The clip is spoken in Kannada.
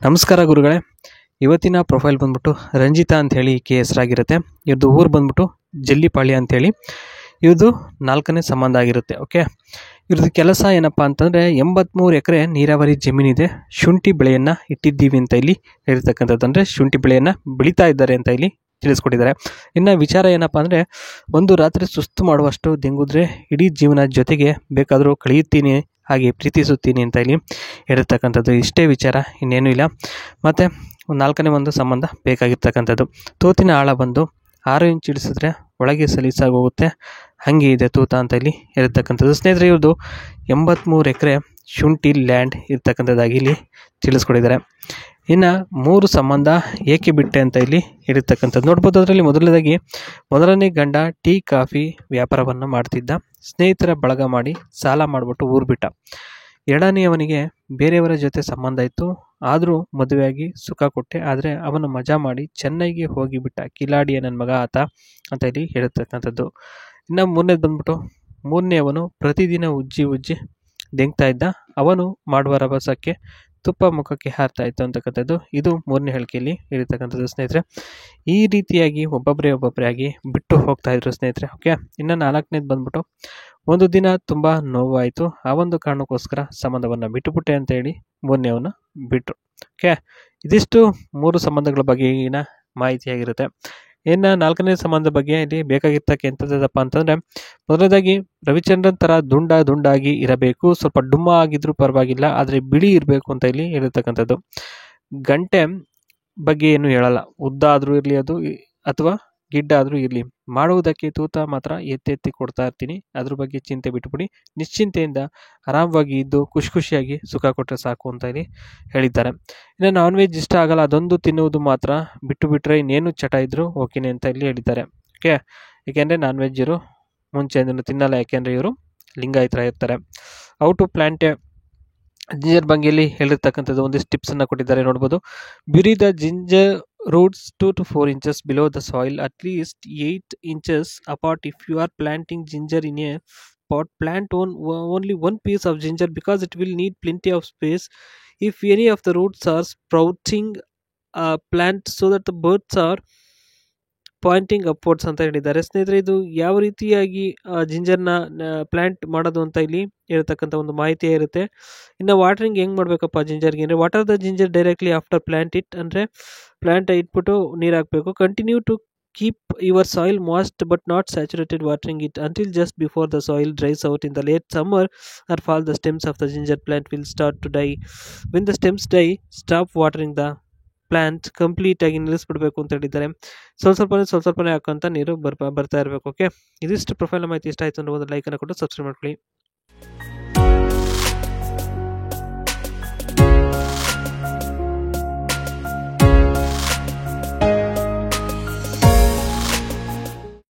ನಮಸ್ಕಾರ ಗುರುಗಳೇ. ಇವತ್ತಿನ ಪ್ರೊಫೈಲ್ ಬಂದ್ಬಿಟ್ಟು ರಂಜಿತಾ ಅಂಥೇಳಿ ಕೆ ಹೆಸರಾಗಿರುತ್ತೆ. ಇವ್ರದ್ದು ಊರು ಬಂದ್ಬಿಟ್ಟು ಜಲ್ಲಿಪಾಳ್ಯ ಅಂಥೇಳಿ. ಇವ್ರದ್ದು 4ನೇ ಸಂಬಂಧ ಆಗಿರುತ್ತೆ. ಓಕೆ, ಇವ್ರದ್ದು ಕೆಲಸ ಏನಪ್ಪ ಅಂತಂದರೆ 83 ಎಕರೆ ನೀರಾವರಿ ಜಮೀನಿದೆ. ಶುಂಠಿ ಬೆಳೆಯನ್ನು ಇಟ್ಟಿದ್ದೀವಿ ಅಂತ ಇಲ್ಲಿ ಹೇಳಿರ್ತಕ್ಕಂಥದ್ದು. ಅಂದರೆ ಶುಂಠಿ ಬೆಳೆಯನ್ನು ಬೆಳೀತಾ ಇದ್ದಾರೆ ಅಂತ ಇಲ್ಲಿ ತಿಳಿಸ್ಕೊಟ್ಟಿದ್ದಾರೆ. ಇನ್ನು ವಿಚಾರ ಏನಪ್ಪ ಅಂದರೆ, ಒಂದು ರಾತ್ರಿ ಸುಸ್ತು ಮಾಡುವಷ್ಟು ದೆಂಗುದ್ರೆ ಇಡೀ ಜೀವನ ಜೊತೆಗೆ ಬೇಕಾದರೂ ಕಳೆಯುತ್ತೀನಿ, ಹಾಗೆ ಪ್ರೀತಿಸುತ್ತೀನಿ ಅಂತ ಇಲ್ಲಿ ಹೇಳಿರ್ತಕ್ಕಂಥದ್ದು. ಇಷ್ಟೇ ವಿಚಾರ, ಇನ್ನೇನೂ ಇಲ್ಲ. ಮತ್ತು 4ನೇ ಒಂದು ಸಂಬಂಧ ಬೇಕಾಗಿರ್ತಕ್ಕಂಥದ್ದು. ತೂತಿನ ಆಳ ಬಂದು 6 ಇಂಚ್ ಇಳಿಸಿದ್ರೆ ಒಳಗೆ ಸಲೀಸಾಗಿ ಹೋಗುತ್ತೆ, ಹಾಗೆ ಇದೆ ತೂತ ಅಂತ ಇಲ್ಲಿ ಹೇಳಿರ್ತಕ್ಕಂಥದ್ದು. ಸ್ನೇಹಿತರೆ, ಇವ್ರದ್ದು 83 ಎಕರೆ ಶುಂಠಿ ಲ್ಯಾಂಡ್ ಇರ್ತಕ್ಕಂಥದ್ದಾಗಿ ಇಲ್ಲಿ ತಿಳಿಸ್ಕೊಟ್ಟಿದ್ದಾರೆ. ಇನ್ನು 3 ಸಂಬಂಧ ಏಕೆ ಬಿಟ್ಟೆ ಅಂತ ಇಲ್ಲಿ ಹೇಳಿರ್ತಕ್ಕಂಥದ್ದು ನೋಡ್ಬೋದು. ಅದರಲ್ಲಿ ಮೊದಲನೇ ಗಂಡ ಟೀ ಕಾಫಿ ವ್ಯಾಪಾರವನ್ನು ಮಾಡ್ತಿದ್ದ. ಸ್ನೇಹಿತರ ಬಳಗ ಮಾಡಿ ಸಾಲ ಮಾಡಿಬಿಟ್ಟು ಊರು ಬಿಟ್ಟ. ಎರಡನೆಯವನಿಗೆ ಬೇರೆಯವರ ಜೊತೆ ಸಂಬಂಧ ಇತ್ತು, ಆದರೂ ಮದುವೆಯಾಗಿ ಸುಖ ಕೊಟ್ಟೆ, ಆದರೆ ಅವನು ಮಜಾ ಮಾಡಿ ಚೆನ್ನೈಗೆ ಹೋಗಿಬಿಟ್ಟ. ಕಿಲಾಡಿಯ ನನ್ನ ಮಗ ಆತ ಅಂತ ಇಲ್ಲಿ ಹೇಳಿರ್ತಕ್ಕಂಥದ್ದು. ಇನ್ನು ಮೂರನೇಯವನು ಪ್ರತಿದಿನ ಉಜ್ಜಿ ದೆಂಗ್ತಾ ಇದ್ದ. ಅವನು ಮಾಡುವ ರಭಸಕ್ಕೆ ತುಪ್ಪ ಮುಖಕ್ಕೆ ಹಾರ್ತಾ ಇತ್ತು ಅಂತಕ್ಕಂಥದ್ದು. ಇದು 3ನೇ ಹೇಳಿಕೆಯಲ್ಲಿ ಹೇಳಿರ್ತಕ್ಕಂಥದ್ದು. ಸ್ನೇಹಿತರೆ, ಈ ರೀತಿಯಾಗಿ ಒಬ್ಬೊಬ್ಬರೇ ಆಗಿ ಬಿಟ್ಟು ಹೋಗ್ತಾ ಇದ್ರು ಸ್ನೇಹಿತರೆ. ಓಕೆ, ಇನ್ನು 4ನೇದು ಒಂದು ದಿನ ತುಂಬ ನೋವಾಯಿತು, ಆ ಒಂದು ಕಾರಣಕ್ಕೋಸ್ಕರ ಸಂಬಂಧವನ್ನು ಬಿಟ್ಟುಬಿಟ್ಟೆ ಅಂತ ಹೇಳಿ 3ನೇವನ್ನ ಬಿಟ್ಟರು. ಓಕೆ, ಇದಿಷ್ಟು 3 ಸಂಬಂಧಗಳ ಬಗೆಗಿನ ಮಾಹಿತಿಯಾಗಿರುತ್ತೆ. ಇನ್ನು 4ನೇ ಸಂಬಂಧ ಬಗ್ಗೆ ಇಲ್ಲಿ ಬೇಕಾಗಿರ್ತಕ್ಕಂಥದ್ದಪ್ಪ ಅಂತಂದರೆ, ಮೊದಲನೇದಾಗಿ ರವಿಚಂದ್ರನ್ ಥರ ದುಂಡಾಗಿ ಇರಬೇಕು, ಸ್ವಲ್ಪ ಡುಮ್ಮ ಆಗಿದ್ರೂ ಪರವಾಗಿಲ್ಲ, ಆದರೆ ಬಿಳಿ ಇರಬೇಕು ಅಂತ ಇಲ್ಲಿ ಹೇಳಿರ್ತಕ್ಕಂಥದ್ದು. ಗಂಟೆ ಬಗ್ಗೆ ಏನು ಹೇಳಲ್ಲ, ಉದ್ದ ಆದರೂ ಇರಲಿ ಅದು ಅಥವಾ ಗಿಡ್ಡ ಆದರೂ ಇರಲಿ, ಮಾಡುವುದಕ್ಕೆ ತೂತ ಮಾತ್ರ ಎತ್ತಿ ಕೊಡ್ತಾ ಇರ್ತೀನಿ, ಅದ್ರ ಬಗ್ಗೆ ಚಿಂತೆ ಬಿಟ್ಟುಬಿಡಿ, ನಿಶ್ಚಿಂತೆಯಿಂದ ಆರಾಮವಾಗಿ ಇದ್ದು ಖುಷಿಯಾಗಿ ಸುಖ ಕೊಟ್ಟರೆ ಸಾಕು ಅಂತ ಇಲ್ಲಿ ಹೇಳಿದ್ದಾರೆ. ಇನ್ನು ನಾನ್ ವೆಜ್ ಇಷ್ಟ ಆಗಲ್ಲ, ಅದೊಂದು ತಿನ್ನುವುದು ಮಾತ್ರ ಬಿಟ್ಟರೆ ಇನ್ನೇನು ಚಟ ಇದ್ದರೂ ಓಕೆನೆ ಅಂತ ಇಲ್ಲಿ ಹೇಳಿದ್ದಾರೆ. ಓಕೆ, ಏಕೆಂದರೆ ನಾನ್ ವೆಜ್ ಇವರು ಮುಂಚೆಯಿಂದ ತಿನ್ನಲ್ಲ, ಯಾಕೆಂದರೆ ಇವರು ಲಿಂಗಾಯತರ ಇರ್ತಾರೆ. How to plant a ginger ಬಂಗಿಯಲ್ಲಿ ಹೇಳಿರ್ತಕ್ಕಂಥದ್ದು ಒಂದಿಷ್ಟು ಟಿಪ್ಸನ್ನು ಕೊಟ್ಟಿದ್ದಾರೆ ನೋಡ್ಬೋದು. Bury the ginger roots 2 to 4 inches below the soil, at least 8 inches apart. If you are planting ginger in a pot, plant only one piece of ginger because it will need plenty of space. If any of the roots are sprouting, plant so that the birds are pointing upwards ಅಂತ ಹೇಳಿದ್ದಾರೆ. ಸ್ನೇಹಿತರೆ, ಇದು ಯಾವ ರೀತಿಯಾಗಿ ಜಿಂಜರ್ನ ಪ್ಲ್ಯಾಂಟ್ ಮಾಡೋದು ಅಂತ ಇಲ್ಲಿ ಹೇಳ್ತಕ್ಕಂಥ ಒಂದು ಮಾಹಿತಿ ಇರುತ್ತೆ. ಇನ್ನು ವಾಟರಿಂಗ್ ಹೆಂಗೆ ಮಾಡಬೇಕಪ್ಪ ಜಿಂಜರ್ಗೆ ಅಂದರೆ, water the ginger directly after plant it, ಅಂದರೆ ಪ್ಲ್ಯಾಂಟ್ ಇಟ್ಬಿಟ್ಟು ನೀರು ಹಾಕಬೇಕು. Continue to keep your soil moist but not saturated, watering it until just before the soil dries out. In the late summer or fall the stems of the ginger plant will start to die. When the stems die, stop watering the plant, ಕಂಪ್ಲೀಟಾಗಿ ನಿಲ್ಲಿಸ್ಬಿಡ್ಬೇಕು ಅಂತ ಹೇಳಿದ್ದಾರೆ. ಸ್ವಲ್ಪನೇ ಹಾಕೋಂಥ ನೀರು ಬರ್ತಾ ಇರಬೇಕು. ಓಕೆ, ಇದಿಷ್ಟು ಪ್ರೊಫೈಲ್ ಮಾಹಿತಿ ಇಷ್ಟ ಆಯಿತು ಅಂದರೆ ಒಂದು ಲೈಕನ್ನು ಕೊಟ್ಟು ಸಬ್ಸ್ಕ್ರೈಬ್ ಮಾಡ್ಕೊಳ್ಳಿ.